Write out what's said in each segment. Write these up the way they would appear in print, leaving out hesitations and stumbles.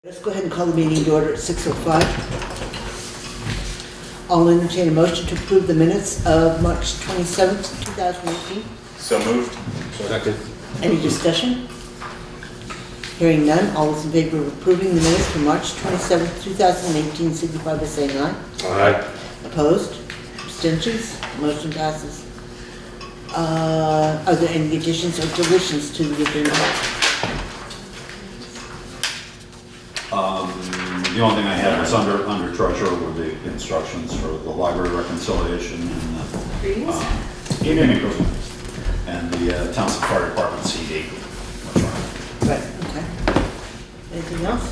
Let's go ahead and call the meeting to order at 6:05. I'll entertain a motion to approve the minutes of March 27th, 2018. So moved. Second. Any discussion? Hearing none, all those in favor of approving the minutes from March 27th, 2018, signify by saying aye. Aye. Opposed? Abstentions? Motion passes. Are there any additions or deletions to the agenda? The only thing I had was under treasurer were the instructions for the library reconciliation and the Townshend Fire Department CD. That's right. Right, okay. Anything else?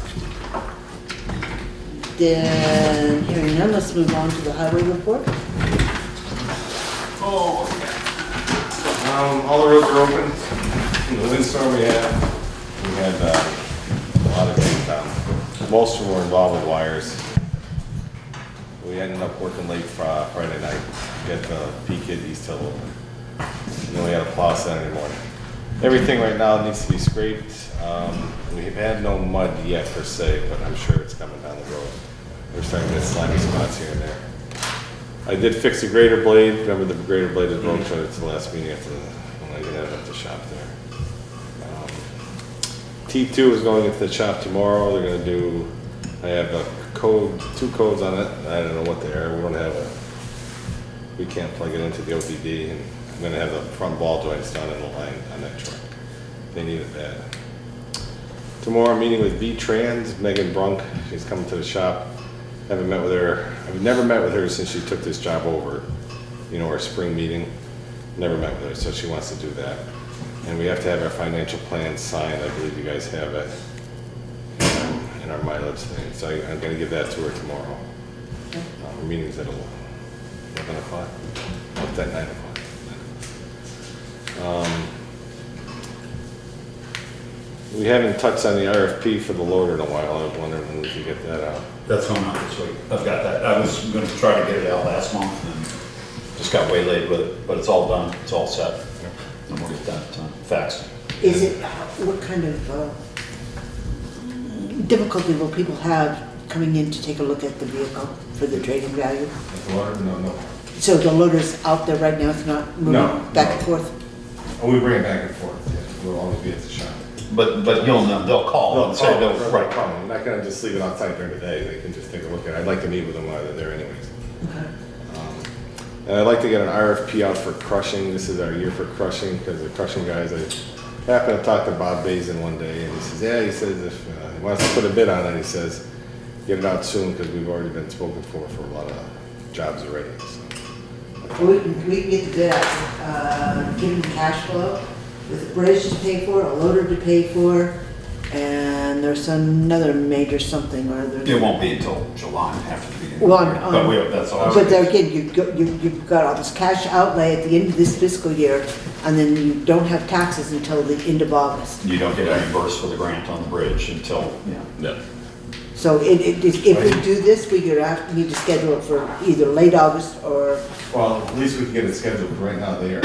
Then, hearing none, let's move on to the highway report. All the roads are open. In the windstorm we had a lot of things down. Most of them were involved with wires. We ended up working late Friday night to get the P-Kid East Hill open. And then we had a plow Saturday morning. Everything right now needs to be scraped. We've had no mud yet per se, but I'm sure it's coming down the road. We're starting to get slimy spots here and there. I did fix the grader blade. Remember the grader blade is broke, showed it to the last meeting after when I did have it at the shop there. T2 is going into the shop tomorrow. They're going to do, I have a code, 2 codes on it. I don't know what they are. We can't plug it into the OBD. And I'm going to have the front ball joints done in the line on that truck. They need it bad. Tomorrow I'm meeting with V-Trans, Megan Brunk. She's coming to the shop. Haven't met with her. I've never met with her since she took this job over. You know, our spring meeting. Never met with her, so she wants to do that. And we have to have our financial plan signed. I believe you guys have it in our mileage thing. So I'm going to give that to her tomorrow. Our meeting's at 11 o'clock. What's that, 9 o'clock? We haven't touched on the RFP for the loader in a while. I was wondering when we could get that out. That's coming out this week. I've got that. I was going to try to get it out last month and just got waylaid with it, but it's all done. It's all set. And we'll get that faxed. Is it, what kind of difficulty will people have coming in to take a look at the vehicle for the trading value? The loader? No. So the loader's out there right now, it's not moving back and forth? Oh, we bring it back and forth. Yeah. We'll always be at the shop. But you'll know, they'll call and say they'll, right. Problem. I'm not going to just leave it outside during the day. They can just take a look at it. I'd like to meet with them while they're there anyways. Okay. And I'd like to get an RFP out for crushing. This is our year for crushing because the crushing guys, I happened to talk to Bob Bazin one day and he says, he says if he wants to put a bid on it, he says, get it out soon because we've already been spoken for a lot of jobs already. So. We can get the bid out, give them cash flow with a bridge to pay for, a loader to pay for, and there's another major something or other. It won't be until July after the beginning. Well, but that's all. but there again, you've got all this cash outlay at the end of this fiscal year, and then you don't have taxes until the end of August. You don't get reimbursed for the grant on the bridge until, Yeah. So if we do this, we need to schedule it for either late August or. Well, at least we can get it scheduled. Right now they are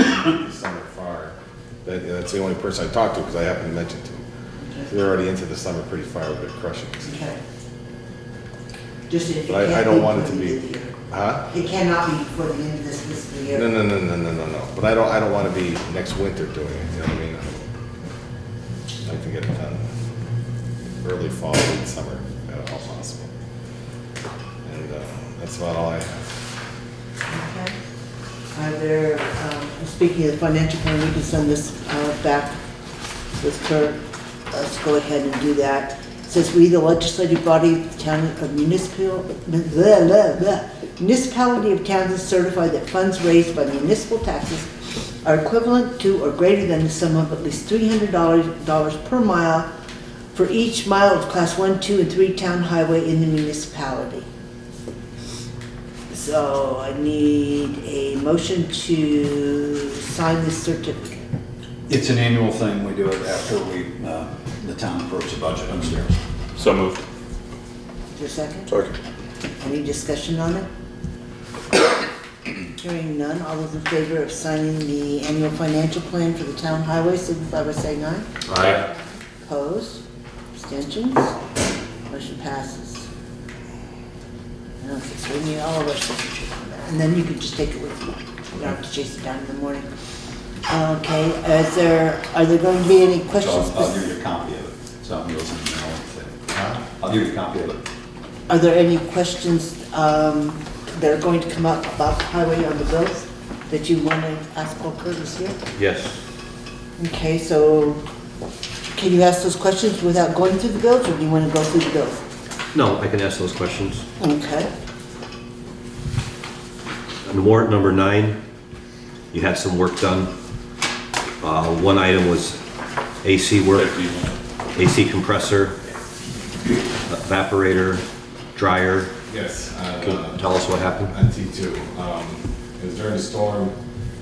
summer far. That's the only person I talked to because I happened to mention to them. So they're already into the summer pretty far with their crushing. Okay. Just if it But can't I don't be want it before to the be, end of the year. huh? It cannot be before the end of this fiscal year. No. But I don't want to be next winter doing it. You know what I mean? I'd like to get it done early fall, late summer, if at all possible. And that's about all I have. Okay. Are there, speaking of the financial plan, we can send this back with Clerk. Let's go ahead and do that. It says, we, the legislative body of the town of municipality of Townsend certify that funds raised by municipal taxes are equivalent to or greater than the sum of at least $300 per mile for each mile of class 1, 2, and 3 town highway in the municipality. So I need a motion to sign this certificate. It's an annual thing. We do it after the town approves the budget upstairs. So moved. Is there a second? Second. Any discussion on it? Hearing none, all those in favor of signing the annual financial plan for the town highway, signify by saying aye. Aye. Opposed? Abstentions? Motion month, so we need all of our signatures on that. And then you can just take it with you. You don't have to chase it down in the morning. Okay, are there going to be any So questions? I'll give you a copy of it, so I'm using it now. I'll give you a copy of it. Are there any questions that are going to come up about the highway on the bills that you want to ask while Kurt is here? Yes. Okay, so can you ask those questions without going through the bills, or do you want to go through the bills? No, I can ask those questions. Okay. On warrant number 9, you had some work done. One item was AC work, AC compressor, evaporator, dryer. Yes. Can you tell us what happened? On T2. It was during the storm.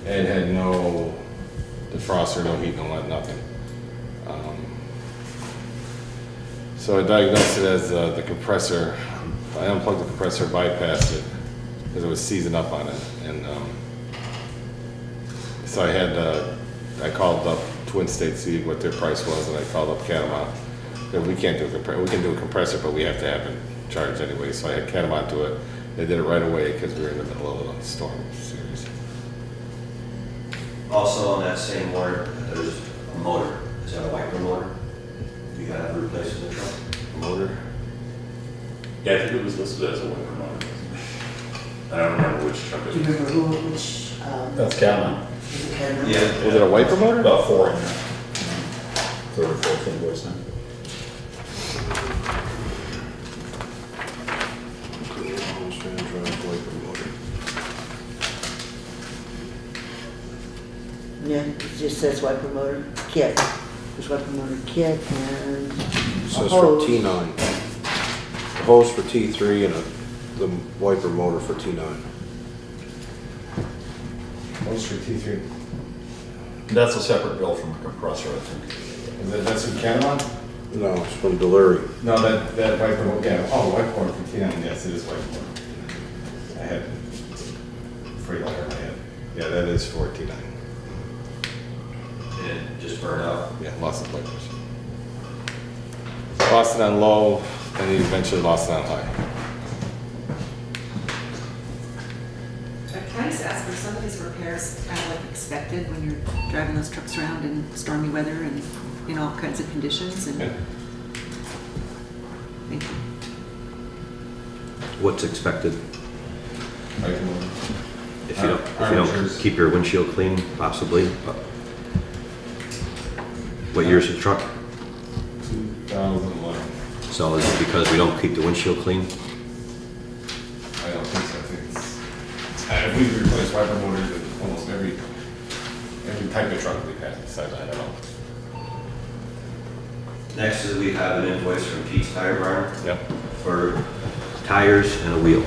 It had no defroster, no heat, no light, nothing. So I diagnosed it as the compressor. I unplugged the compressor, bypassed it because it was seizing up on it, and so I called up Twin State to see what their price was, and I called up Catamount. We can't do a compressor. We can do a compressor, but we have to have it charged anyway. So I had Catamount do it. They did it right away because we were in the middle of a storm series. Also on that same warrant, there's a motor. Is that a wiper motor? You gotta have to replace in the truck. A motor. Yeah, I think it was listed as a wiper motor. I don't remember which truck it Do you was. remember which, That's Catamount. is it Catamount? Yeah. Was it a wiper motor? About 4 in there. Third or fourth invoice then. Yeah, it just says wiper motor kit. There's wiper motor kit and It says a for hose. T9. The hose for T3 and the wiper motor for T9. Hose for T3. That's a separate bill from the compressor, I think. That's from Catamount? No, it's from Delery. No, that wiper motor. Yeah. Oh, wiper motor for T9. Yes, it is wiper motor. I had freight lighter in my head. Yeah, that is for T9. And just burn out. Yeah, lost the wipers. Lost it on low, and he eventually lost it on high. Can I just ask, are some of these repairs kind of like expected when you're driving those trucks around in stormy weather and in all kinds of conditions? And Yeah. Thank you. What's expected? Wiper motor. If you don't Armatures. keep your windshield clean, possibly. But what year's the truck? 2011. So is it because we don't keep the windshield clean? I don't think so. I think it's. If we replace wiper motors in almost every type of truck we've had, besides I don't know. Next is we have an invoice from Pete's Tire Barn Yep. for tires and a wheel.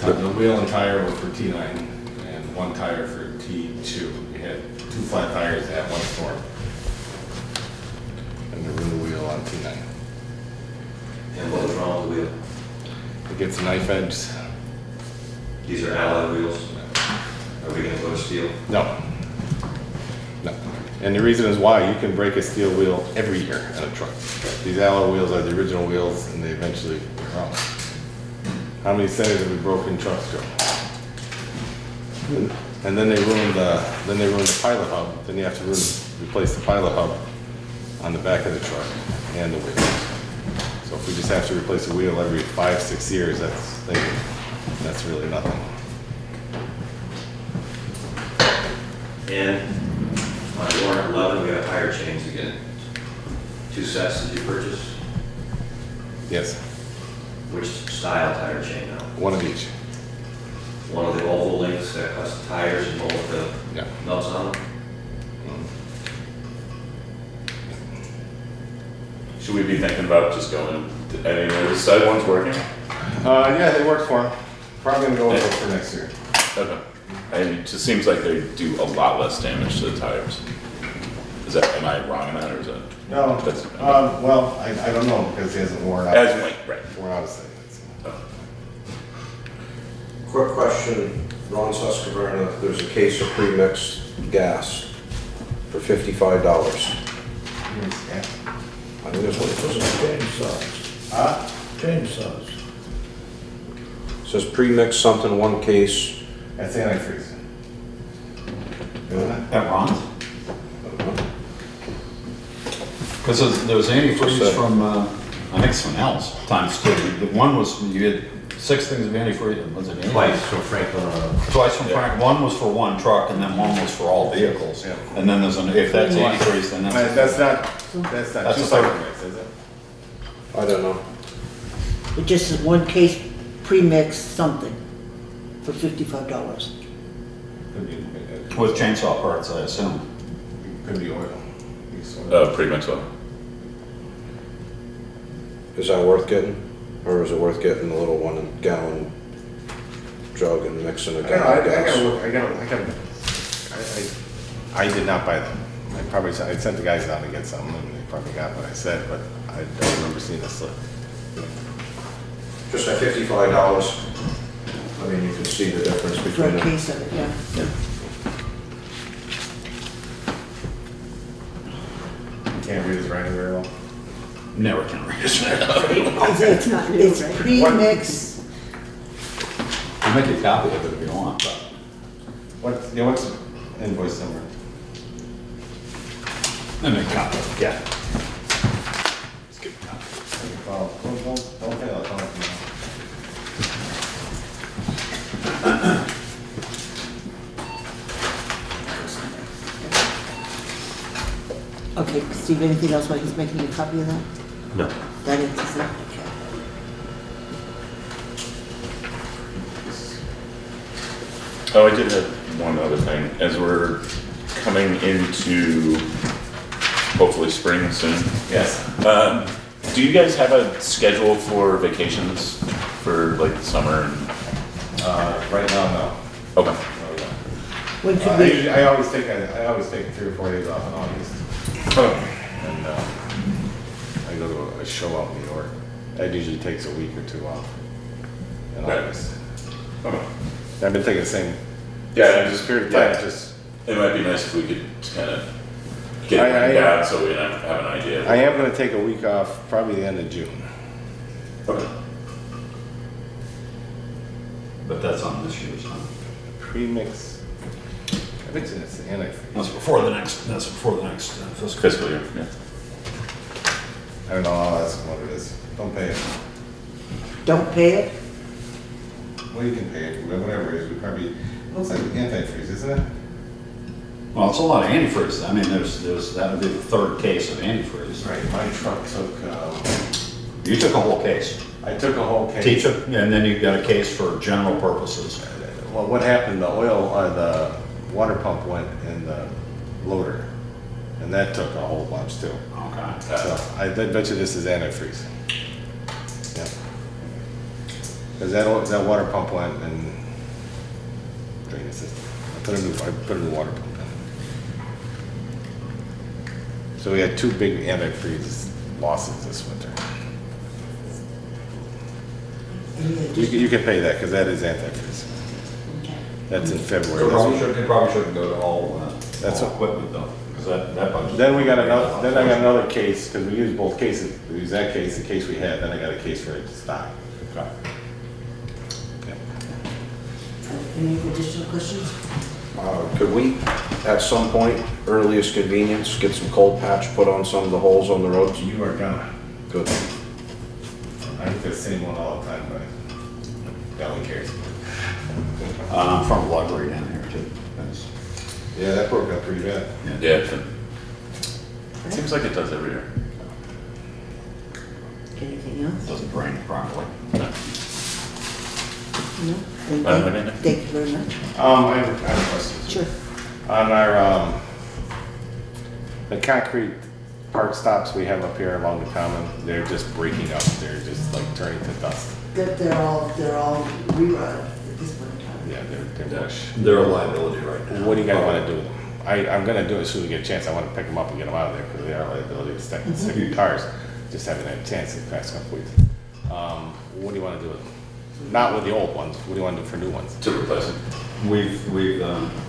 The wheel and tire were for T9 and one tire for T2. We had 2 flat tires at one storm. And the rear wheel on T9. And what was wrong with the wheel? It gets knife edged. These are alloy wheels. Are we gonna go to steel? No. No. And the reason is why you can break a steel wheel every year on a truck. These alloy wheels are the original wheels and they eventually go wrong. How many centers have we broken trucks, Joe? And then they ruined the pilot hub. Then you have to replace the pilot hub on the back of the truck and the wheel. So if we just have to replace a wheel every 5-6 years, that's really nothing. And on warrant 11, we have tire chains again. 2 sets that you purchased. Yes, Which style tire chain now? one of each. One of the oval links that cuts the tires and both the Yeah. nuts on them? Should we be thinking about just going, any of the side ones working? Yeah, they worked for him. Probably gonna go with it for next year. Okay. And it just seems like they do a lot less damage to the tires. Is that, am I wrong in that, or is that? No, That's- well, I don't know because he hasn't worn out. As white, right. Worn out his thing. Quick question, Ron Susquehanna, there's a case of pre-mixed gas for $55. Yeah. I think that's what it was. Change size. Huh? Change size. Says pre-mix something, one case. That's antifreeze. Isn't it? At Ron's? Because there was antifreeze from, I think someone else, times two. The one was, you had 6 things of antifreeze, was it antifreeze? Twice from Franklin. Twice from Frank, one was for one truck and then one was for all vehicles. Yeah. And then there's if that's antifreeze, then that's. That's not That's two a separate third. mix, is it? I don't know. It just is one case pre-mix something for $55. Could be, With chainsaw parts, I assume. could be oil. Use oil. Pretty much so. Is that worth getting? Or is it worth getting the little 1 gallon jug and mixing a I gotta gallon of gas? look, I did not buy them. I sent the guys out to get some, and they probably got what I said, but I don't remember seeing the slip. Just at $55, I mean, you can see the difference For between a them. case of it, yeah. Can't read his writing very well. Never can read it. It's not new, it's right? pre-mix, I'll make a copy of it if you want, but. What's the invoice number? Let me make a copy, yeah. Well, don't pay that time. okay, Steve, anything else while he's making a copy of that? No. That answers that, okay. Oh, I did have one other thing. As we're coming into hopefully spring soon, Yes. do you guys have a schedule for vacations for like the summer? And, Right now, no. okay. No, no. When could we, I always take 3 or 4 days off in August. And I go to a show out in New York. That usually takes a week or 2 off in Right. August. Okay. I've been taking the same. Yeah, just period of time. yeah. Just It might be nice if we could kind of get it I- written down so we have an idea. I am going to take a week off, probably the end of June. Okay. But that's on this year's, huh? Premix. I bet you it's the antifreeze. That's before the next fiscal. Fiscal year, yeah. I don't know. I'll ask them what it is. Don't pay it. don't pay it? Well, you can pay it. Whatever it is. We probably. Looks like antifreeze, isn't it? Well, it's a lot of antifreeze. I mean, that would be the 3rd case of antifreeze. Right. My truck took. You took a whole case. I took a whole case. Teach it, and then you've got a case for general purposes. Well, what happened, the the water pump went in the loader, and that took a whole bunch too. Okay. So I bet you this is antifreeze. Yeah. Because that water pump went in drainage system. I put a new water pump in. So we had 2 big antifreeze losses this winter. You can pay that, because that is antifreeze. Okay. That's in It February. probably shouldn't go to all, That's all what- equipment though, because that budget. Then I got another case, because we used both cases. We used that case, the case we had, then I got a case for stock. Okay. Any additional questions? Could we, at some point, earliest convenience, get some cold patch put on some of the holes on the roads? You are gonna. Good. I do the same one all the time, but no one cares. I'm from Luggery down here too. That's- Yeah, that broke up pretty bad. Yeah, it seems like it does every year. Anything else? Doesn't drain properly. No? Then I don't thank- have anything. Thank you very much. I have a question. Sure. On our, the concrete park stops we have up here along the common, they're just breaking up. They're just like turning to dust. They're all rerun at this point in time. Yeah, they're mush. They're a liability right now. What do you guys want to do with them? I'm gonna do it as soon as we get a chance. I want to pick them up and get them out of there because they are a liability to stick in cars. Just haven't had a chance in the past couple weeks. What do you want to do with them? Not with the old ones. What do you want to do for new ones? To replace it.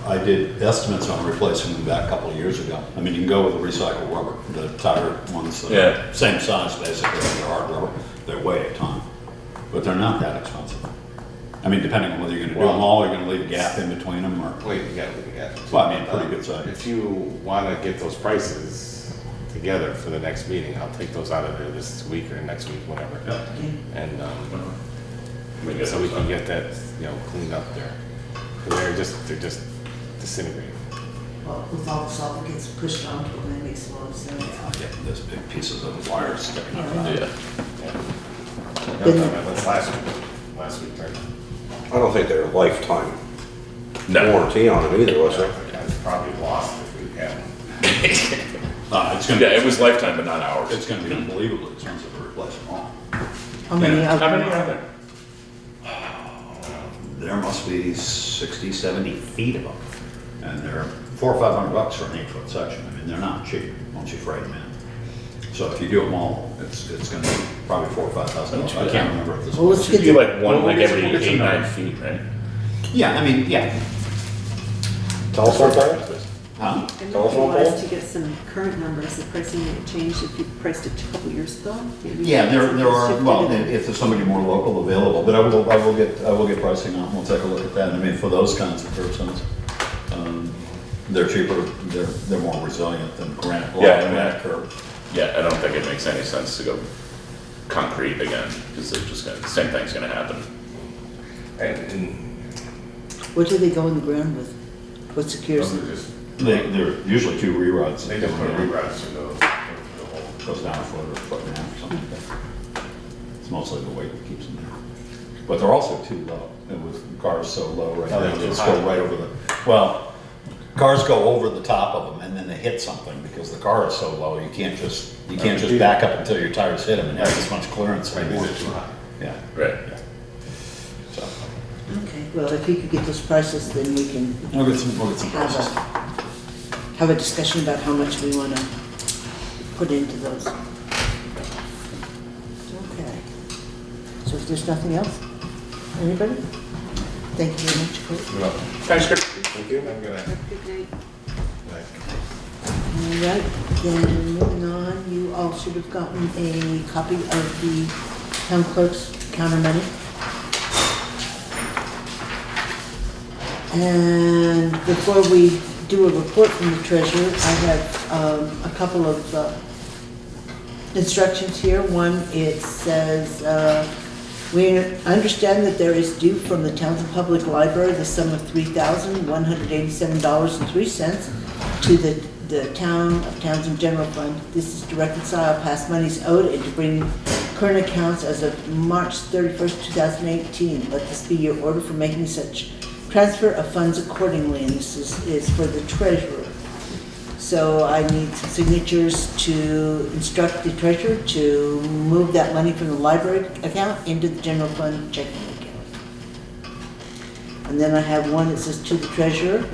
I did estimates on replacing them back a couple of years ago. I mean, you can go with the recycled rubber, the tire ones, that are Yeah. same size basically, they're hard rubber, they're way a ton, but they're not that expensive. I mean, depending on whether you're gonna do them all, or you're gonna leave a gap in between them, or, Wait, you got it, yeah. well, I mean, pretty good size. If you wanna get those prices together for the next meeting, I'll take those out of there this week or next week, whatever. And, so we can get that, cleaned up there. 'Cause they're just disintegrating. Well, with all the salt that gets pushed onto them, that makes a lot of sense. Yeah, there's big pieces of wire sticking up. Yeah. That's last week, right? I don't think they're lifetime No. warranty on them either, was there? It's probably lost if we have. It's gonna, Yeah, it was lifetime, but not ours. it's gonna be unbelievably expensive to replace them all. How many Yeah. of How them? many are there? There must be 60, 70 feet of them, and they're $400 or $500 for an 8-foot section. I mean, they're not cheap once you freight them in. So if you do them all, it's gonna be probably $4,000 or $5,000. I can't remember if this. Well, let's It'd be like Well, one, like we'll get every some 8, 9 numbers. feet, right? Yeah, I mean, yeah. Telephone pole? Huh? I Telephone know you want us pole? to get some current numbers, the pricing may change if you priced it a couple years ago. Maybe Yeah, there are, shifted well, it. if there's somebody more local available, but I will get pricing on, we'll take a look at that. I mean, for those kinds of persons, they're cheaper, they're more resilient than granite block, Yeah, granite curb. Yeah, I don't think it makes any sense to go concrete again, because they're just gonna, the same thing's gonna happen. And What do they go in the ground with? What secures those are them? just, They're usually 2 rerods. they just put reroutes through the hole. Goes down a foot or a foot and a half or something like that. It's mostly the weight that keeps them there. But they're also too low. And with cars so low right Oh, now, they're they too just high. go right over the, well, cars go over the top of them and then they hit something because the car is so low, you can't just back up until your tires hit them and have this much clearance Right, anymore. these are too high. Yeah, Right. so, Okay, well, if you could get those prices, then we can we'll get some prices. have a discussion about how much we want to put into those. Okay. So if there's nothing else, anybody? Thank you very much, Kurt. You're welcome. Thanks, Chris. Thank you. Have a good night. Have a good night. All right, then moving on, you all should have gotten a copy of the town clerk's counter money. And before we do a report from the treasurer, I have a couple of instructions here. One, it says, we understand that there is due from the Townsend Public Library the sum of $3,187.03 to the Town of Townsend General Fund. This is to reconcile past monies owed and to bring current accounts as of March 31st, 2018. Let this be your order for making such transfer of funds accordingly, and this is for the treasurer. So I need some signatures to instruct the treasurer to move that money from the library account into the general fund checking account. And then I have one that says to the treasurer,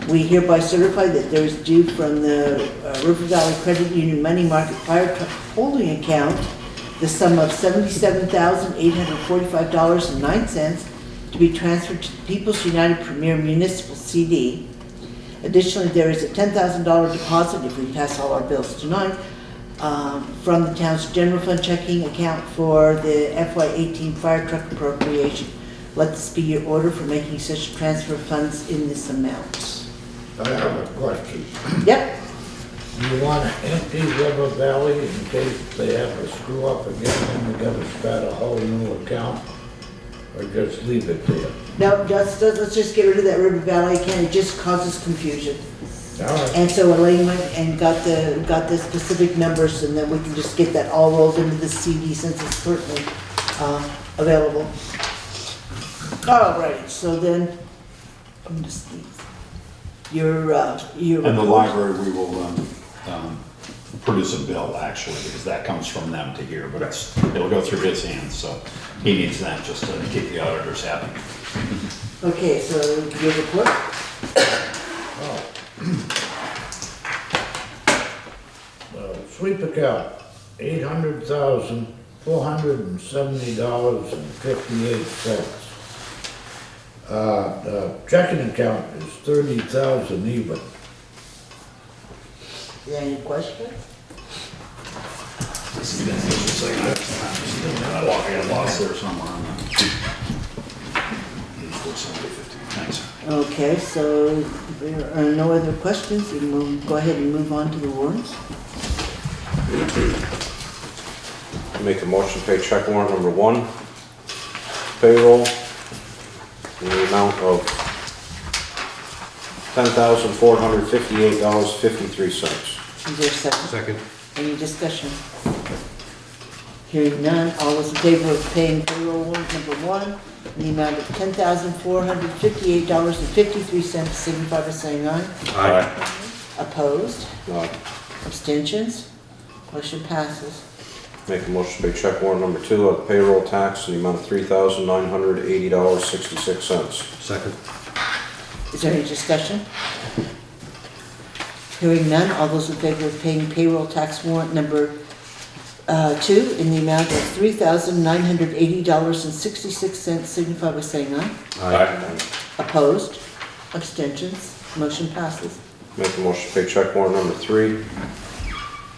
we hereby certify that there is due from the River Valley Credit Union Money Market Fire Truck Holding Account the sum of $77,845.09 to be transferred to the People's United Premier Municipal CD. Additionally, there is a $10,000 deposit, if we pass all our bills tonight, from the town's general fund checking account for the FY18 fire truck appropriation. Let this be your order for making such transfer of funds in this amount. I have a question. Yep, Do you want to empty River Valley in case they have a screw up again and we gotta start a whole new account? Or just leave it there? no, let's just get rid of that River Valley account, it just causes confusion. All right, And so Elaine went and got the specific numbers, and then we can just get that all rolled into the CD since it's currently available. All right, so then, I'm gonna sneeze. Your And the library, we will produce a bill actually, because that comes from them to here, but it'll go through his hands, so he needs that just to keep the auditors happy. Okay, so your report? sweep account, $800,470.58. The checking account is $30,000 even. Any questions? I lost there somewhere on that. Thanks. Okay, so there are no other questions, and we'll go ahead and move on to the warrants. Make a motion to pay check warrant number 1, payroll, in the amount of $10,458.53. Is there a second? Second. Any discussion? Hearing none, all those in favor of paying payroll warrant number 1 in the amount of $10,458.53, signify by saying aye. Aye. Opposed? None. Abstentions? Motion passes. Make a motion to pay check warrant number 2 of the payroll tax in the amount of $3,980.66. Second. Is there any discussion? Hearing none, all those in favor of paying payroll tax warrant number 2 in the amount of $3,980.66, signify by saying aye. Aye. Opposed? Abstentions? Motion passes. Make a motion to pay check warrant number 3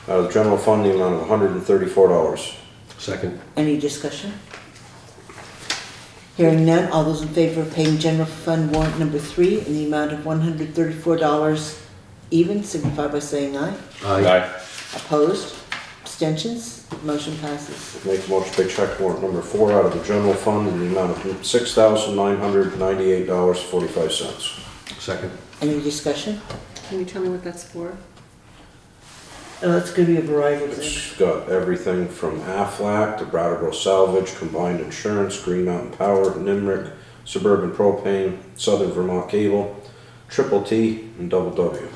out of the general fund, the amount of $134. Second. Any discussion? Hearing none, all those in favor of paying general fund warrant number 3 in the amount of $134 even, signify by saying aye. Aye. Opposed? Abstentions? Motion passes. Make a motion to pay check warrant number 4 out of the general fund in the amount of $6,998.45. Second. Any discussion? Can you tell me what that's for? It's gonna be a variety of things. It's got everything from Aflac to Brattleboro Salvage, Combined Insurance, Green Mountain Power, Nimric, Suburban Propane, Southern Vermont Cable, Triple T, and Double W.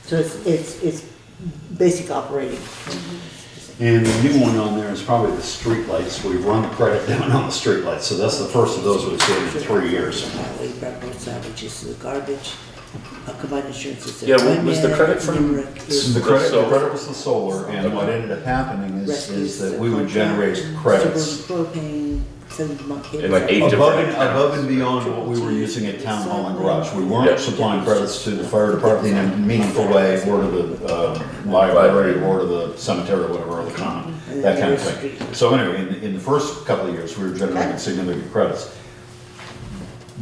So it's basic operating. And the new one on there is probably the streetlights. We've run the credit down on the streetlights, so that's the first of those we've seen in 3 years. Highway, Brattleboro Salvage is the garbage, Combined Insurance is the. Yeah, was the credit from- The credit was the solar, and what ended up happening is that we would generate credits Suburban Propane, Southern Vermont Cable. In like 8 different above and beyond what we were using at Town Hall and Garage. We weren't Yeah. supplying credits to the fire department in a meaningful way, or to the library, or to the cemetery, or whatever, or the common, that kind of thing. So anyway, in the first couple of years, we were generating significant credits.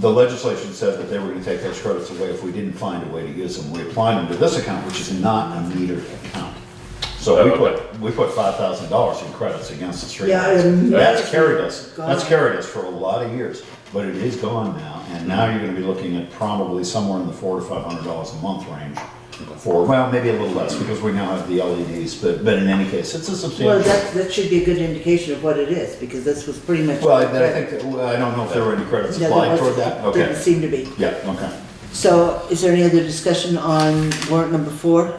The legislation said that they were gonna take those credits away if we didn't find a way to use them. We applied them to this account, which is not a metered account. So we put $5,000 in credits against the street. Yeah, and That's carried us gone. for a lot of years, but it is gone now. And now you're gonna be looking at probably somewhere in the $400 to $500 a month range for, well, maybe a little less, because we now have the LEDs, but in any case, it's a Well, substantial. that should be a good indication of what it is, because this was pretty much. Well, I think, I don't know if there were any credits Yeah, applied there toward was- that, Didn't okay. seem to be. Yeah, okay. So is there any other discussion on warrant number 4?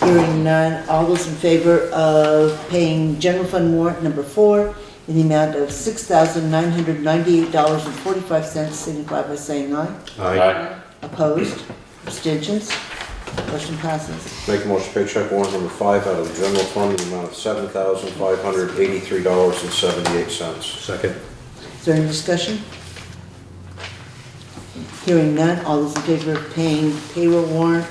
Hearing none, all those in favor of paying general fund warrant number 4 in the amount of $6,998.45, signify by saying aye. Aye. Opposed? Abstentions? Motion passes. Make a motion to pay check warrant number 5 out of the general fund in the amount of $7,583.78. Second. Is there any discussion? Hearing none, all those in favor of paying payroll warrant,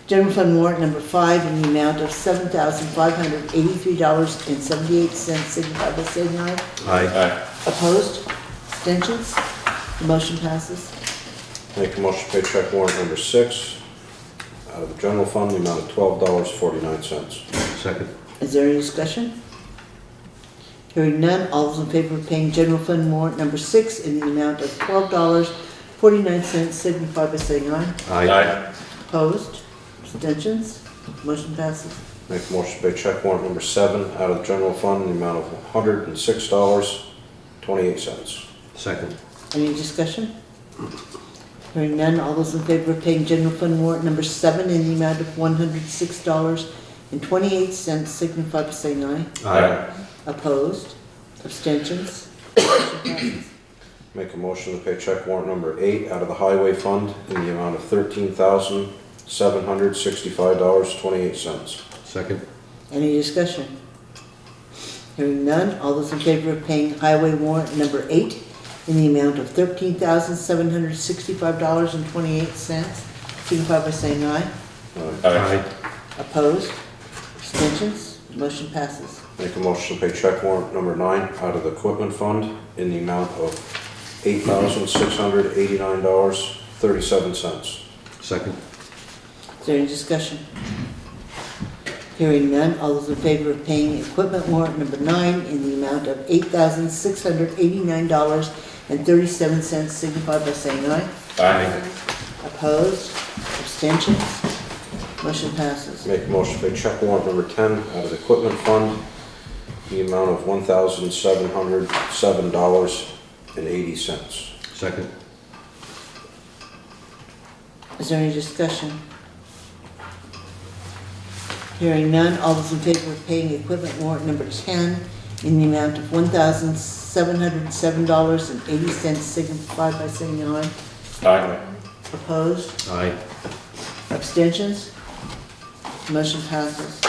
general fund warrant number 5 in the amount of $7,583.78, signify by saying aye. Aye. Aye. Opposed? Abstentions? The motion passes. Make a motion to pay check warrant number 6 out of the general fund, the amount of $12.49. Second. Is there any discussion? Hearing none, all those in favor of paying general fund warrant number 6 in the amount of $12.49, signify by saying aye. Aye. Opposed? Abstentions? Motion passes. Make a motion to pay check warrant number 7 out of the general fund, the amount of $106.28. Second. Any discussion? Hearing none, all those in favor of paying general fund warrant number 7 in the amount of $106.28, signify by saying aye. Aye. Opposed? Abstentions? Motion passes. Make a motion to pay check warrant number 8 out of the highway fund in the amount of $13,765.28. Second. Any discussion? Hearing none, all those in favor of paying highway warrant number 8 in the amount of $13,765.28, signify by saying aye. Aye. Opposed? Abstentions? Motion passes. Make a motion to pay check warrant number 9 out of the equipment fund in the amount of $8,689.37. Second. Is there any discussion? Hearing none, all those in favor of paying equipment warrant number 9 in the amount of $8,689.37 signify by saying aye. Aye. Opposed? Abstentions? Motion passes. Make a motion to pay check warrant number 10 out of the equipment fund in the amount of $1,707.80. Second. Is there any discussion? Hearing none, all those in favor of paying equipment warrant number 10 in the amount of $1,707.80 signify by saying aye. Aye. Opposed? Aye. Abstentions? Motion passes.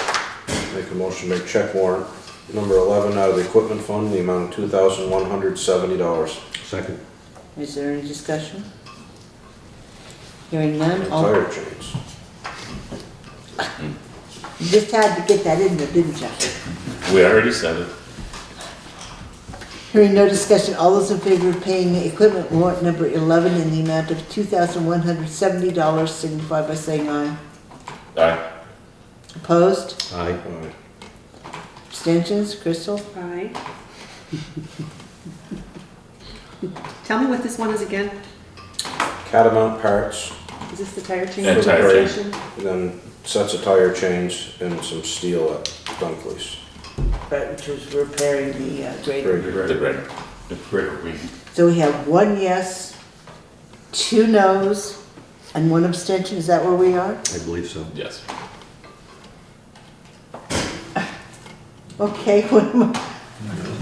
Make a motion to make check warrant number 11 out of the equipment fund in the amount of $2,170. Second. Is there any discussion? Hearing none, all... Tire chains. You just had to get that in there, didn't you? We already said it. Hearing no discussion, all those in favor of paying equipment warrant number 11 in the amount of $2,170 signify by saying aye. Aye. Opposed? Aye. Aye. Abstentions? Crystal? Aye. Tell me what this one is again. Catamount parts, Is this the tire change? And for the tire change. station? and then sets of tire chains and some steel at Dunkley's. Right, which was repairing the grader. The grader. The greater reason. So we have 1 yes, 2 no's, and 1 abstention. Is that where we are? I believe so. Yes. Okay. What am I-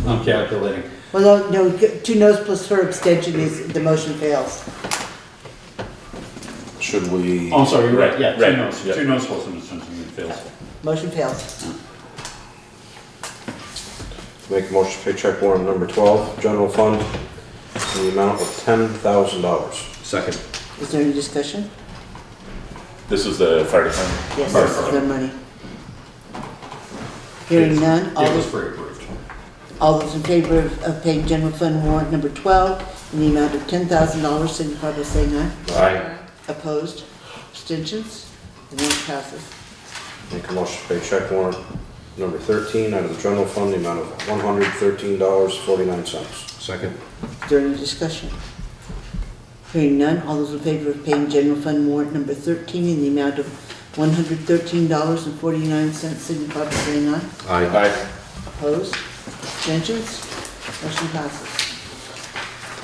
I'm calculating. Well, no, 2 no's plus her abstention is, the motion fails. Should we, Oh, I'm sorry, you're right, yeah, Right, two no's, yeah. two no's plus an abstention, it fails. Motion fails. make a motion to pay check warrant number 12, general fund, in the amount of $10,000. Second. Is there any discussion? This is the fire department? Yes, this is the money. Hearing none, It was pre-approved. all those in favor of paying general fund warrant number 12 in the amount of $10,000 signify by saying aye. Aye. Opposed? Abstentions? The motion passes. Make a motion to pay check warrant number 13 out of the general fund, the amount of $113.49. Second. Is there any discussion? Hearing none, all those in favor of paying general fund warrant number 13 in the amount of $113.49 signify by saying aye. Aye. Aye. Opposed? Abstentions? Motion passes.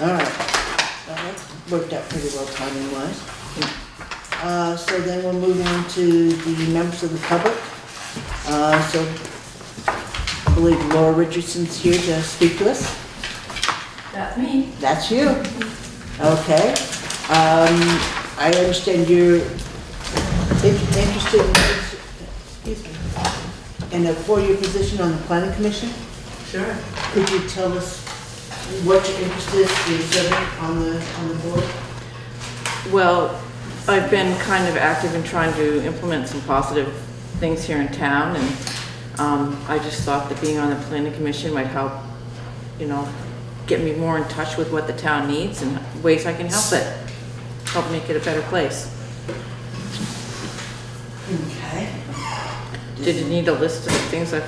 All right. Well, that worked out pretty well timing wise. So then we'll move on to the members of the public. So I believe Laura Richardson's here to speak to us. That's me. That's you. Okay. I understand you're interested in a 4-year position on the planning commission. Sure. Could you tell us what your interest is in serving on the board? Well, I've been kind of active in trying to implement some positive things here in town, and I just thought that being on the planning commission might help, get me more in touch with what the town needs and ways I can help make it a better place. Okay. Did you need a list of the things An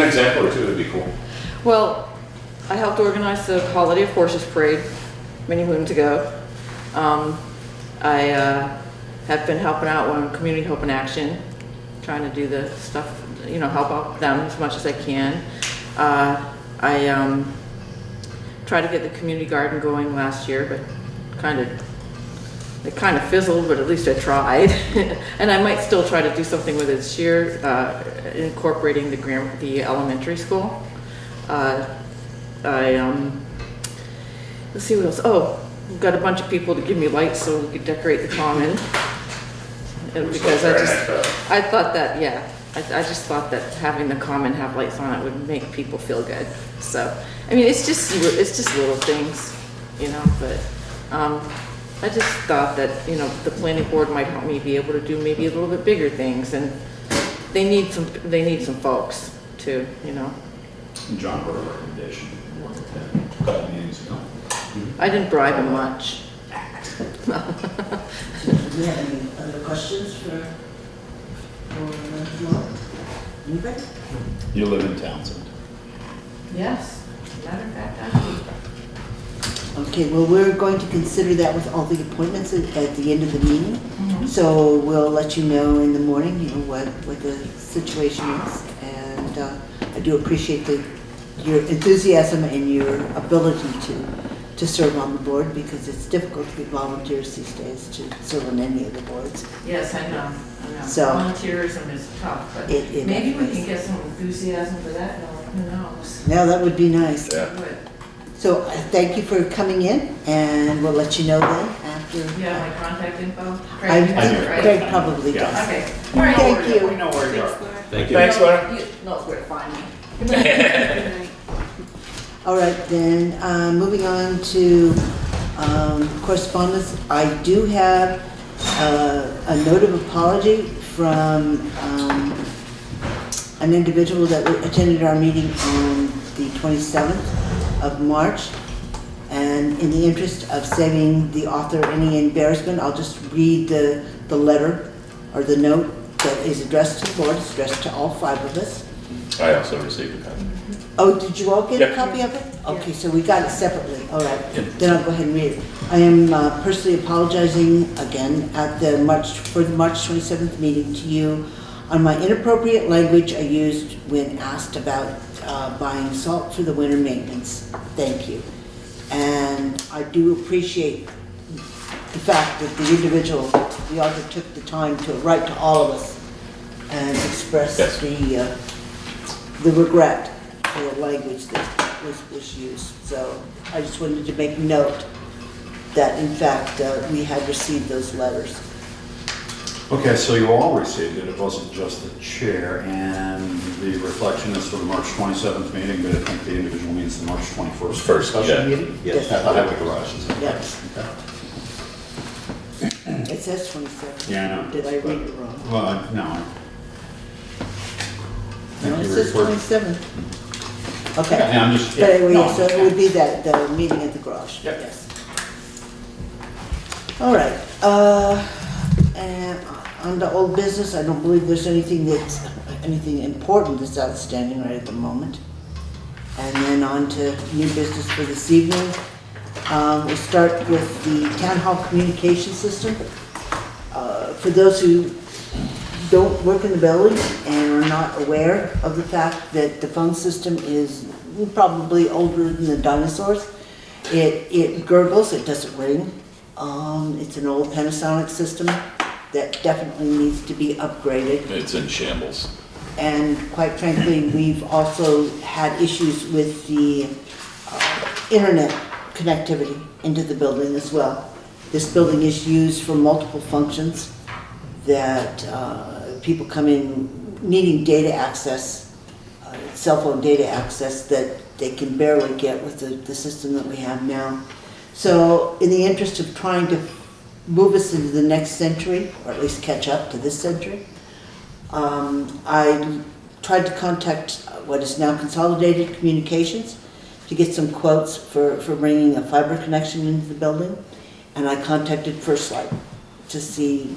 example or two would be cool. Well, I helped organize the Holiday of Horses Parade many moons ago. I have been helping out on Community Hope in Action, trying to do the stuff, help out them as much as I can. I tried to get the community garden going last year, but it kind of fizzled, but at least I tried. And I might still try to do something with it this year, incorporating the elementary school. Let's see what else. Oh, I've got a bunch of people to give me lights so we could decorate the common. And because I thought that, I just thought that having the common have lights on it would make people feel good. So, I mean, it's just little things, but I just thought that, the planning board might help me be able to do maybe a little bit bigger things. And they need some folks too, you know. John wrote a recommendation a couple meetings ago. I didn't bribe him much. Do you have any other questions for Mark? Anybody? You live in Townsend. Yes, matter of fact, I do. Okay, well, we're going to consider that with all the appointments at the end of the meeting. So we'll let you know in the morning, you know, what the situation is. And I do appreciate your enthusiasm and your ability to serve on the board, because it's difficult to get volunteers these days to serve on any of the boards. Yes, I know. So- Volunteerism is tough, but It maybe we is. can get some enthusiasm for that, who knows? Now, that would be nice. Yeah. Good. So thank you for coming in, and we'll let you know then after. You have my contact info? I Craig, do. right? Craig probably Yeah. does. Okay. All right. Thank you. We know where you are. Thank you. Thanks, Laura. You know where to find me. All right, then, moving on to correspondence. I do have a note of apology from an individual that attended our meeting on the 27th of March. And in the interest of saving the author any embarrassment, I'll just read the letter or the note that is addressed to the board. It's addressed to all 5 of us. I also received a copy. Oh, did you all get a Yep. copy of it? Okay, so we got it separately, all right. Then I'll go ahead and read it. I am personally apologizing again for the March 27th meeting to you on my inappropriate language I used when asked about buying salt for the winter maintenance. Thank you. And I do appreciate the fact that the individual, the author, took the time to write to all of us and express Yes. the regret for the language that was used. So I just wanted to make note that in fact we had received those letters. Okay, so you all received it, it wasn't just the chair, and the reflection is for the March 27th meeting, but I think the individual means the March 21st. First, special yeah. meeting? Yes. At the highway garage, is that Yes. right? It says 27. Yeah, I know. Did I read it wrong? Well, no. No, it you says referred- 27. Okay. Yeah, I'm just. But anyway, no, so it would be that, the meeting at the garage. Yep. Yes. All right, and on to old business, I don't believe there's anything important that's outstanding right at the moment. And then on to new business for this evening. We'll start with the town hall communication system. For those who don't work in the building and are not aware of the fact that the phone system is probably older than the dinosaurs, it gurgles, it doesn't ring. It's an old Panasonic system that definitely needs to be upgraded. It's in shambles. And quite frankly, we've also had issues with the internet connectivity into the building as well. This building is used for multiple functions that people come in needing data access, cell phone data access that they can barely get with the system that we have now. So in the interest of trying to move us into the next century, or at least catch up to this century, I tried to contact what is now Consolidated Communications to get some quotes for bringing a fiber connection into the building. And I contacted First Light to see,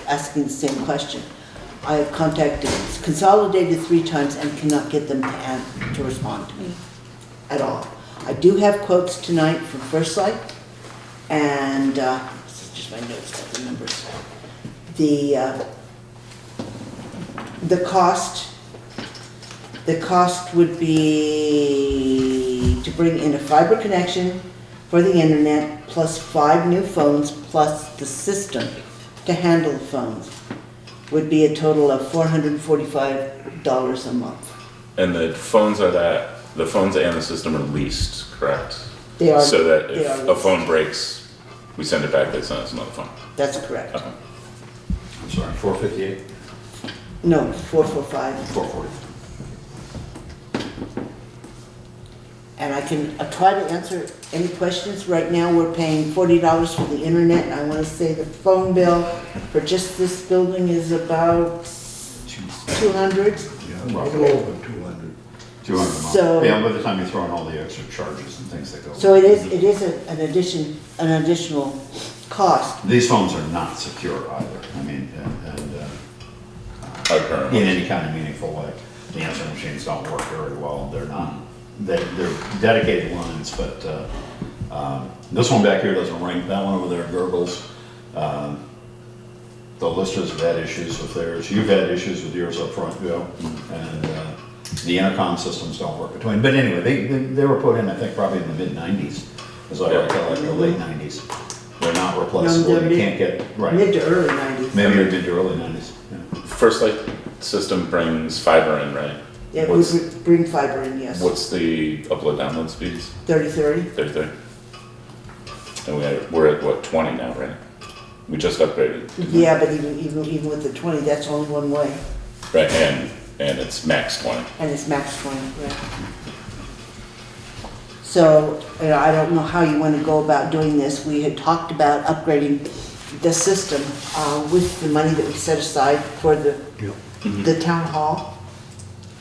asking the same question. I have contacted Consolidated 3 times and cannot get them to respond to me at all. I do have quotes tonight from First Light, and this is just my notes about the numbers. The cost would be to bring in a fiber connection for the internet, plus 5 new phones, plus the system to handle the phones, would be a total of $445 a month. And the phones and the system are leased, correct? They are. So that they if are a phone breaks, we send it back, they send us another phone. That's correct. Okay. I'm sorry, 458, No, 445. 440. And I can try to answer any questions. Right now, we're paying $40 for the internet. I want to say the phone bill for just this building is about 200. A little over 200. 200 a month. So- Yeah, by the time you throw in all the extra charges and things that go. So it is an additional cost. These phones are not secure either, I mean, Our current in ones. any kind of meaningful way. The answering machines don't work very well, they're not, they're dedicated lines, but, this one back here doesn't ring, that one over there gurgles. The listers have had issues with theirs, you've had issues with yours up front, Joe, and, the intercom systems don't work between, but anyway, they were put in, I think, probably in the mid-90s, as I recall, like the late 90s. They're not replaceable, they're you can't get, right, Mid to early 90s. maybe mid to early 90s, yeah. First Light system brings fiber in, right? Yeah, we would bring fiber in, yes. What's the upload download speeds? 30/30. 30. And we're at what, 20 now, right? We just upgraded. Yeah, but even with the 20, that's only one way, Right, and it's max 20. and it's max 20, right? So, I don't know how you want to go about doing this. We had talked about upgrading the system with the money that we set aside for the town hall.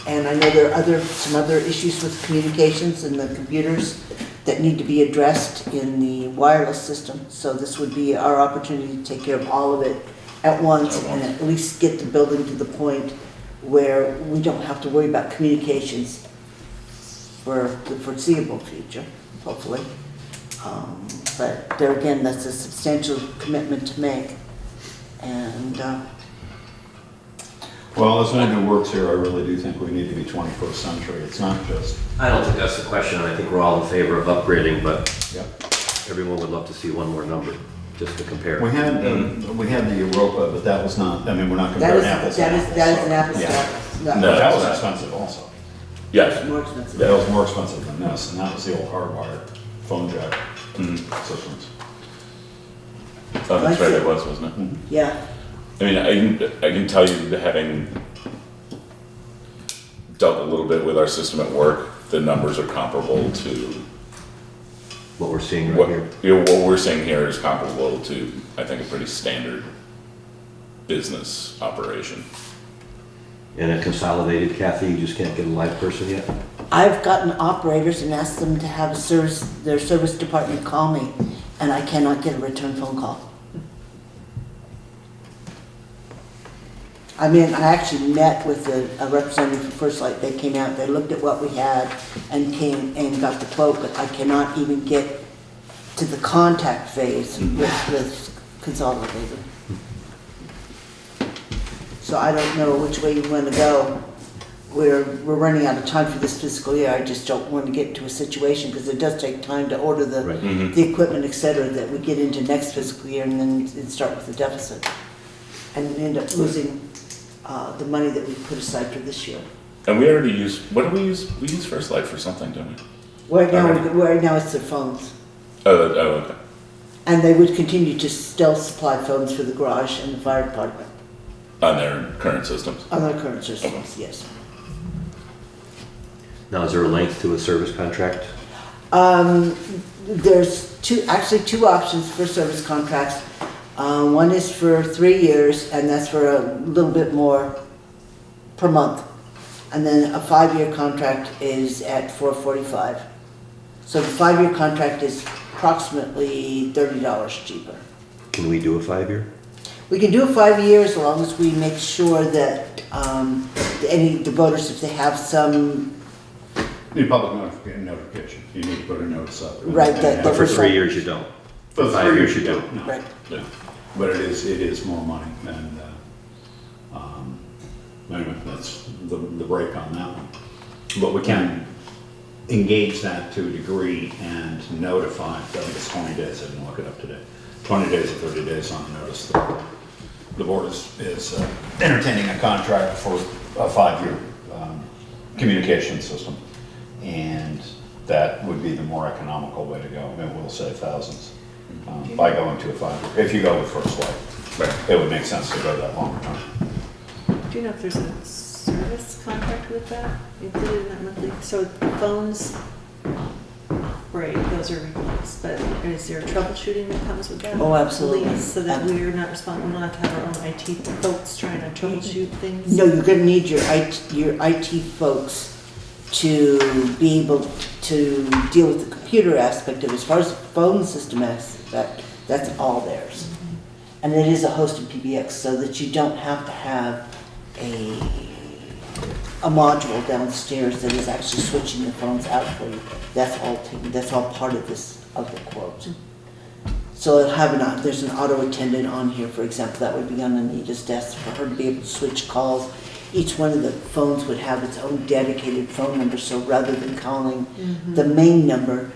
And I know there are some other issues with communications and the computers that need to be addressed in the wireless system. So this would be our opportunity to take care of all of it at once and at least get the building to the point where we don't have to worry about communications for the foreseeable future, hopefully. But there again, that's a substantial commitment to make. And Well, as one who works here, I really do think we need to be 21st century. It's not just, I don't think that's the question, I think we're all in favor of upgrading, but yep. everyone would love to see one more number, just to compare. We had the Europa, but that was not, I mean, we're not that comparing is, apples to that apples. is, that is an apples to Yeah. apples. No. But that was it's not. expensive also. Yes. More expensive. That was more expensive than this, and that was the old hardwired phone jack systems. Oh, that's right, it was, wasn't it? Yeah, I mean, I can tell you, having dealt a little bit with our system at work, the numbers are comparable to What we're seeing right what, here. what we're seeing here is comparable to, I think, a pretty standard business operation. In a consolidated, Kathy, you just can't get a live person yet? I've gotten operators and asked them to have their service department call me, and I cannot get a return phone call. I mean, I actually met with a representative from First Light. They came out, they looked at what we had and came and got the quote, but I cannot even get to the contact phase with Consolidated. So I don't know which way you want to go. We're running out of time for this fiscal year. I just don't want to get into a situation, because it does take time to order Right. the equipment, et cetera, that we get into next fiscal year and then start with the deficit. And end up losing the money that we put aside for this year. And we already use, what do we use? We use First Light for something, don't we? Right now it's their phones. Oh, okay. And they would continue to still supply phones for the garage and the fire department On their current systems. on their current systems, yes. Now, is there a length to a service contract? There's two options for service contracts. One is for 3 years, and that's for a little bit more per month. And then a 5-year contract is at $445. So the 5-year contract is approximately $30 cheaper. Can we do a 5-year? We can do a 5 years as long as we make sure that the voters, if they have some, Need public notification, you need to put a notice up. Right, that- But for 3 years, you don't. For 5 years, you don't. no. right, Yeah. But it is more money, and, anyway, that's the break on that one. But we can engage that to a degree and notify, I think it's 20 days, I didn't look it up today. 20 days or 30 days on notice. The board is entertaining a contract for a 5-year communication system. And that would be the more economical way to go. I mean, we'll save thousands by going to a 5-year. If you go with First Light, it would make sense to go that longer term. Do you know if there's a service contract with that included in that monthly? So phones, Right, those are replaced, but is there troubleshooting that comes with that? Oh, absolutely. Please, so that we're not responsible, not to have our own IT folks trying to troubleshoot things? No, you're gonna need your IT folks to be able to deal with the computer aspect of it. As far as the phone system aspect, that's all theirs. And it is a hosted PBX, so that you don't have to have a module downstairs that is actually switching the phones out for you. That's all part of the quote. So it'll have there's an auto attendant on here, for example, that would be on Anita's desk for her to be able to switch calls. Each one of the phones would have its own dedicated phone number, so rather than calling the main number,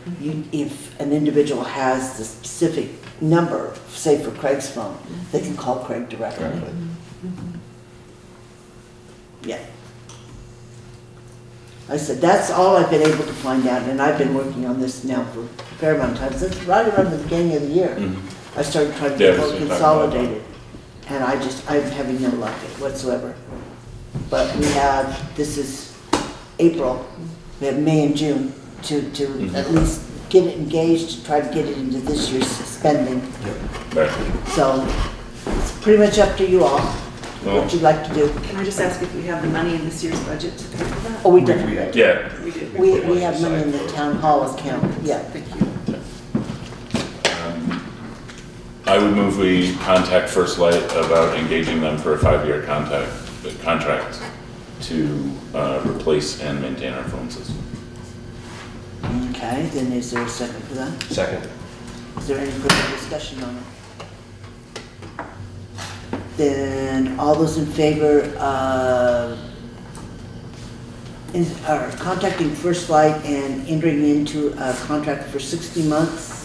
if an individual has the specific number, say for Craig's phone, they can call Craig directly. Yeah. I said, that's all I've been able to find out, and I've been working on this now for a fair amount of time, since right around the beginning of the year. I started trying to get more consolidated, and I'm having no luck whatsoever. But this is April, we have May and June to at least get it engaged, to try to get it into this year's spending. Right. So, it's pretty much up to you all, what you'd like to do. Can I just ask if we have the money in this year's budget to pay for that? Oh, we definitely do. Yeah, We do. We have money in the town hall account, yeah. Thank you. I would move we contact First Light about engaging them for a 5-year contract to replace and maintain our phone system. Okay, then is there a second for that? Second. Is there any further discussion on it? Then all those in favor of are contacting First Light and entering into a contract for 60 months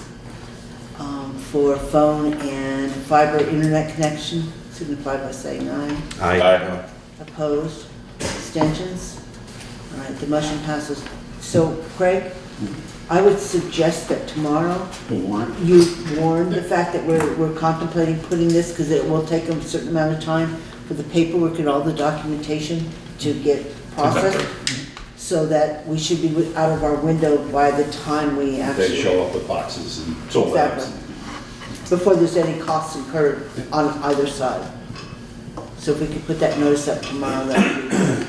for phone and fiber internet connection, signify by saying aye. Aye. Opposed? Abstentions? All right, the motion passes. So Craig, I would suggest that tomorrow you warn the fact that we're contemplating putting this, because it will take a certain amount of time for the paperwork and all the documentation to get processed, so that we should be out of our window by the time we actually... They show up with boxes and tool bags. Exactly. Before there's any costs incurred on either side. So if we could put that notice up tomorrow, that would be great.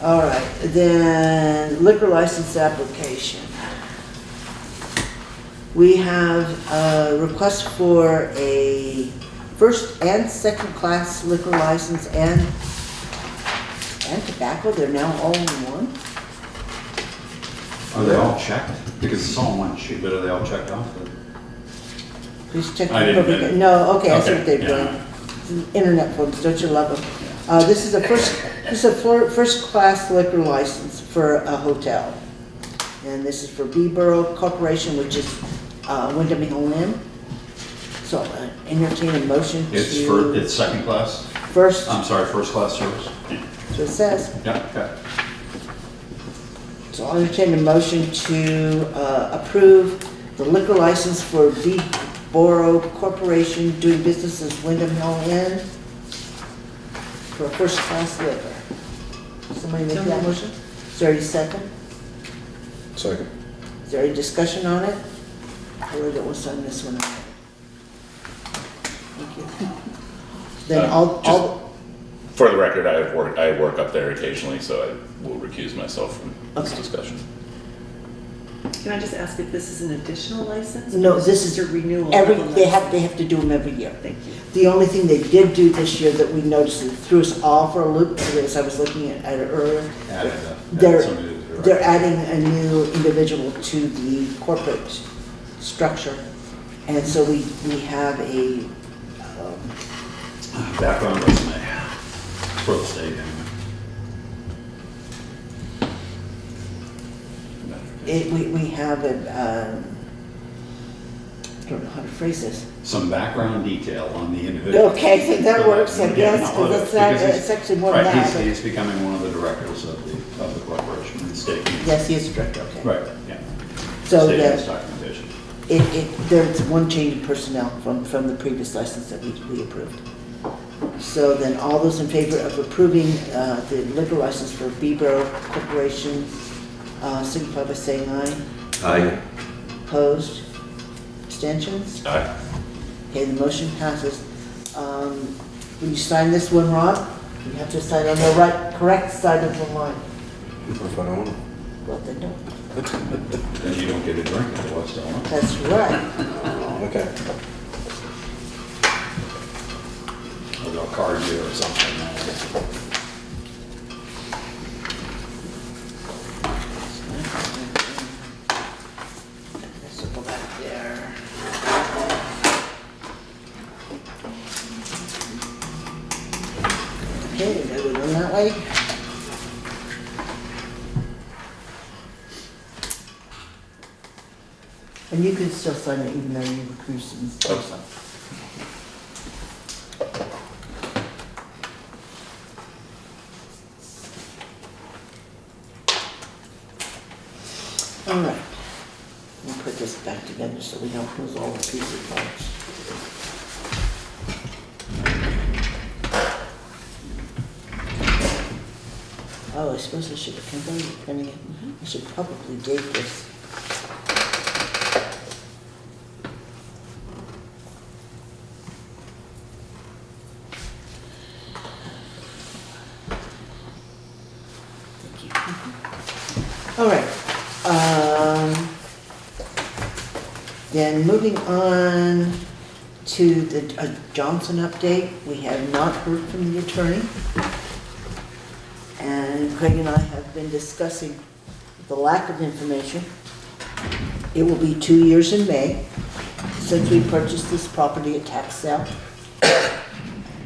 All right, then liquor license application. We have a request for a first and second class liquor license and tobacco. They're now all in one? Are they all checked? Because it's all on one sheet, but are they all checked off? Please check. I didn't get it. No, okay, I see what Okay, they're yeah. doing. Internet folks, don't you love them? This is a first class liquor license for a hotel. And this is for B-Borough Corporation, which is Wyndham Hill Inn. So entertain a motion to... It's second class? First, I'm sorry, first class service? so it says. Yeah, okay. So I'll entertain a motion to approve the liquor license for B-Borough Corporation doing business as Wyndham Hill Inn for first class liquor. Somebody make that motion? Is there any second? Second. Is there any discussion on it? I really don't want to sign this one. Thank you. Then all, For the record, I work up there occasionally, so I will recuse myself from this Okay. discussion. Can I just ask if this is an additional license? No, or this is just a renewal. of every, the they license? have to do them every year. Thank you. The only thing they did do this year that we noticed that threw us all for a loop, as I was looking at it earlier, they're adding a new individual to the corporate structure. And so we have a, Background resume for the state, anyway. we have a, I don't know how to phrase this. Some background detail on the individual. Okay, so that works, I guess, no, because it's actually more than Right, that. he's becoming one of the directors of the corporation in the state. Yes, he is a director, okay. Right, yeah. So State has that, documentation. there's one change in personnel from the previous license that we approved. So then all those in favor of approving the liquor license for B-Borough Corporation signify by saying aye. Aye. Opposed? Abstentions? Aye. Okay, the motion passes. When you sign this one, Rob, you have to sign on the correct side of the line. What if I don't? Well, then don't. Then you don't get a drink at the West Elm. That's right. Okay. Or they'll card you or something. This will go back there. Okay, we gotta go down that way. And you can still sign it even though you recused yourself. All right. We'll put this back together so we don't lose all the pieces of parts. Oh, I suppose I should have come down printing it. I should probably date this. Thank you. All right. Then moving on to the Johnson update, we have not heard from the attorney. And Craig and I have been discussing the lack of information. It will be 2 years in May since we purchased this property at tax sale.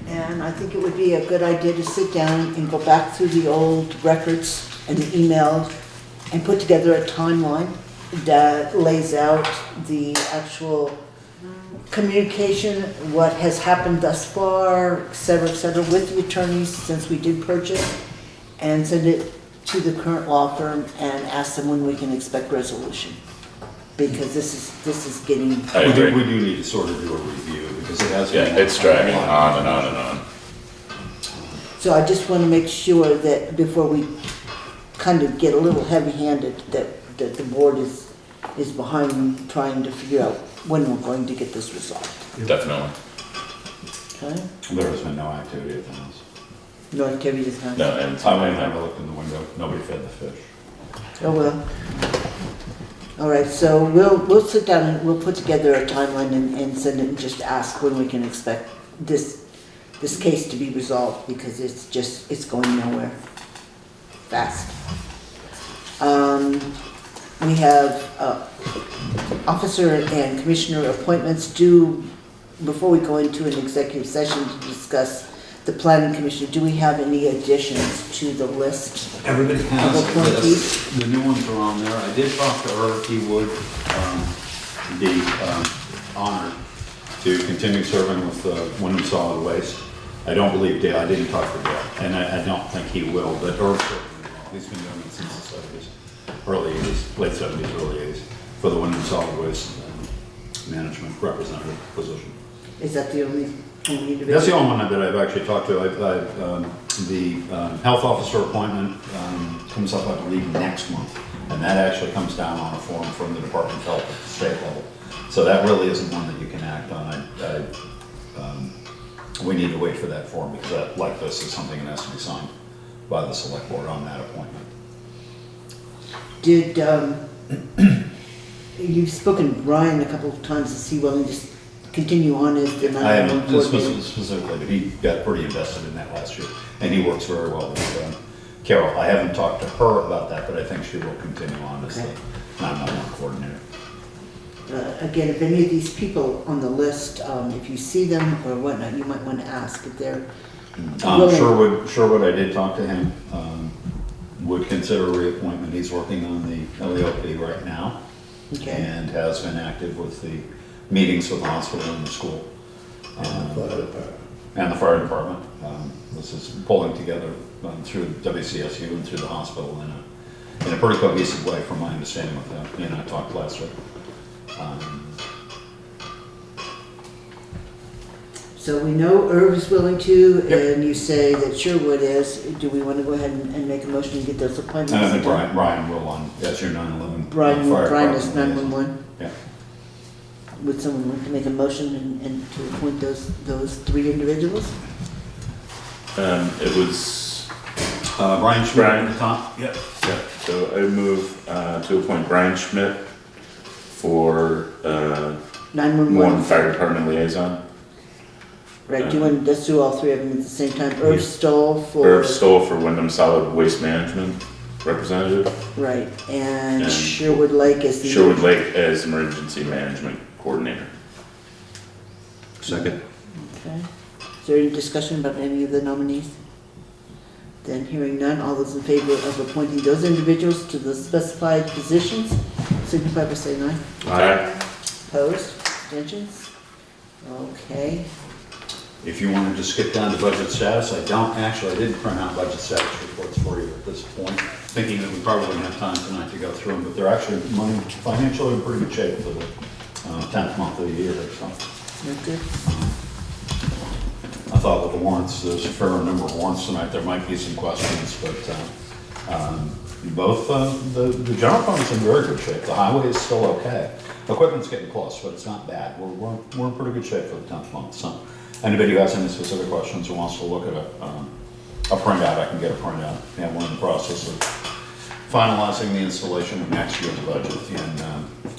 And I think it would be a good idea to sit down and go back through the old records and the emails and put together a timeline that lays out the actual communication, what has happened thus far, et cetera, with the attorneys since we did purchase, and send it to the current law firm and ask them when we can expect resolution. Because this is getting, I agree. We do need to sort of do a review because it has Yeah, been. it's dragging on and on and on. so I just want to make sure that before we kind of get a little heavy-handed, that the board is behind trying to figure out when we're going to get this resolved. Definitely. Okay? There has been no activity at the house. No activity this time? No, and I went and looked in the window, nobody fed the fish. Oh, well. All right, so we'll sit down and we'll put together a timeline and send it and just ask when we can expect this case to be resolved, because it's going nowhere fast. We have officer and commissioner appointments due before we go into an executive session to discuss the planning commission. Do we have any additions to the list? Everybody has Of appointees? this. The new ones are on there. I did talk to her. He would be honored to continue serving with Wyndham Solid Waste. I don't believe Dale, I didn't talk to Dale, and I don't think he will, but Irv certainly will. He's been doing it since the 70s, early 80s, late 70s, early 80s, for the Wyndham Solid Waste management representative position. Is that the only individual? That's the only one that I've actually talked to. The health officer appointment comes up, I believe, next month. And that actually comes down on a form from the Department of Health at the state level. So that really isn't one that you can act on. We need to wait for that form because that, like this, is something that has to be signed by the select board on that appointment. Did, you've spoken to Brian a couple of times, is he willing to just continue on as the I haven't 911 coordinator? specifically, but he got pretty invested in that last year. And he works very well with Carol. I haven't talked to her about that, but I think she will continue on as the Okay. 911 coordinator. Again, if any of these people on the list, if you see them or whatnot, you might want to ask if they're willing. Sherwood, I did talk to him, would consider reappointment. He's working on the LEOP right now. Okay. And has been active with the meetings with the hospital and the school. And the fire department. This is pulling together through WCSU and through the hospital in a pretty cohesive way, from my understanding with them. He and I talked last week. So we know Irv is willing to, Yep. and you say that Sherwood is. Do we want to go ahead and make a motion and get those appointments? And I think done? Brian will on, that's your 911. Brian fire is department liaison. 911. Yeah. Would someone like to make a motion and to appoint those three individuals? It was, Brian Schmidt Brian. at the top? Yep. yeah, so I move to appoint Brian Schmidt for 911. Warren Fire Department Liaison. Right, do you want, let's do all three of them at the same time. Irv Stoll for. Irv Stoll for Wyndham Solid Waste Management Representative. Right, and And Sherwood Lake is the. Sherwood Lake as Emergency Management Coordinator. Second. Okay. Is there any discussion about any of the nominees? Then hearing none, all those in favor of appointing those individuals to the specified positions, signify by saying aye. Aye. Opposed? Abstentions? Okay. If you wanted to skip down to budget status, I didn't print out budget status reports for you at this point, thinking that we probably wouldn't have time tonight to go through them, but they're actually financially in pretty good shape for the 10th month of the year, so. That's good. I thought with the warrants, there's a fair number of warrants tonight, there might be some questions, but both, the general fund's in very good shape, the highway is still okay. Equipment's getting close, but it's not bad, we're in pretty good shape for the 10th month, so. Anybody who has any specific questions or wants to look at a printout, I can get a printout. Yeah, we're in the process of finalizing the installation of next year's budget and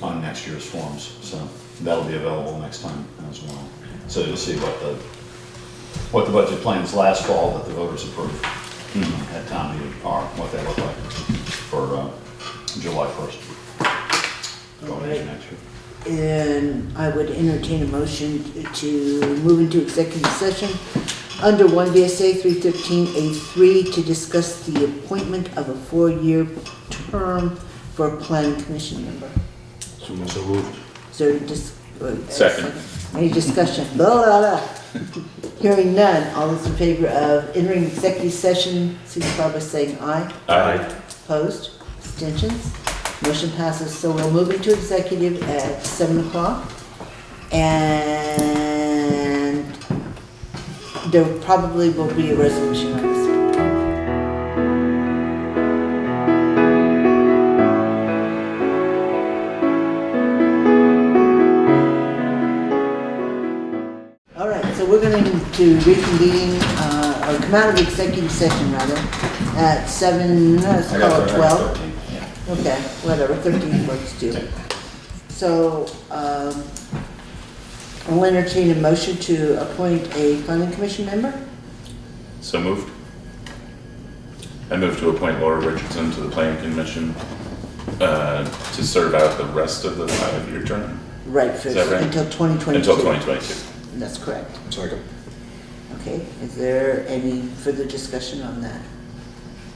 on next year's forms, so that'll be available next time as well. So you'll see what the budget plans last fall that the voters approved at town meeting are, what they look like for July 1st. All Going into right. next year. And I would entertain a motion to move into executive session under 1 VSA 313A3 to discuss the appointment of a 4-year term for a planning commission member. So moved. Is there Second. any discussion? Blah, blah, blah. Hearing none, all those in favor of entering executive session, signify by saying aye. Aye. Opposed? Abstentions? Motion passes, so we'll move into executive at 7 o'clock. And there probably will be a resolution on this. All right, so we're going to reconvene, or come out of executive session rather, at 7, let's I got call it that, 12. 13, yeah. Okay, whatever, 13 works too. So, I'll entertain a motion to appoint a planning commission member. So moved. I move to appoint Laura Richardson to the Planning Commission to serve out the rest of the 5-year term. Right, for, Is that right? until 2022. Until 2022. That's correct. Second. Okay, is there any further discussion on that?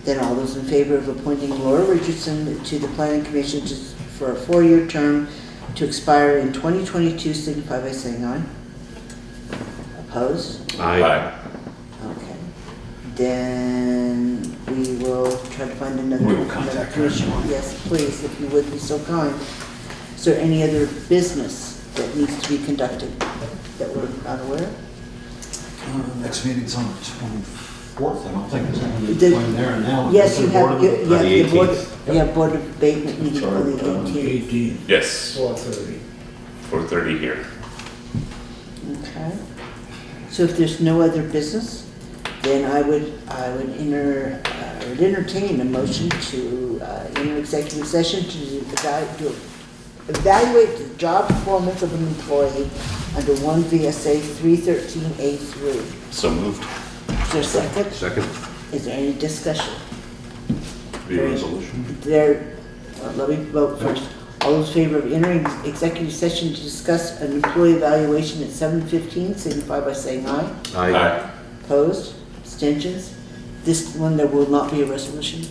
Then all those in favor of appointing Laura Richardson to the planning commission for a 4-year term to expire in 2022, signify by saying aye. Opposed? Aye. Okay. Then we will try to find another. We will contact her. commissioner. Yes, please, if you would be so kind. Is there any other business that needs to be conducted that we're not aware of? Next meeting's on the 24th, I don't think there's any The- between there and now. Yes, you Is there a have, board of- you have the board, 18th. you have board of abatement meeting on the Sorry, 18th. 18, Yes, 4:30. 4:30 here. Okay. So if there's no other business, then I would entertain a motion to enter executive session to evaluate the job performance of an employee under 1 VSA 313A3. So moved. Is there a second? Second. Is there any discussion? Be a resolution. Let me vote first. All those in favor of entering executive session to discuss an employee evaluation at 7:15, signify by saying aye. Aye. Opposed? Abstentions? This one, there will not be a resolution.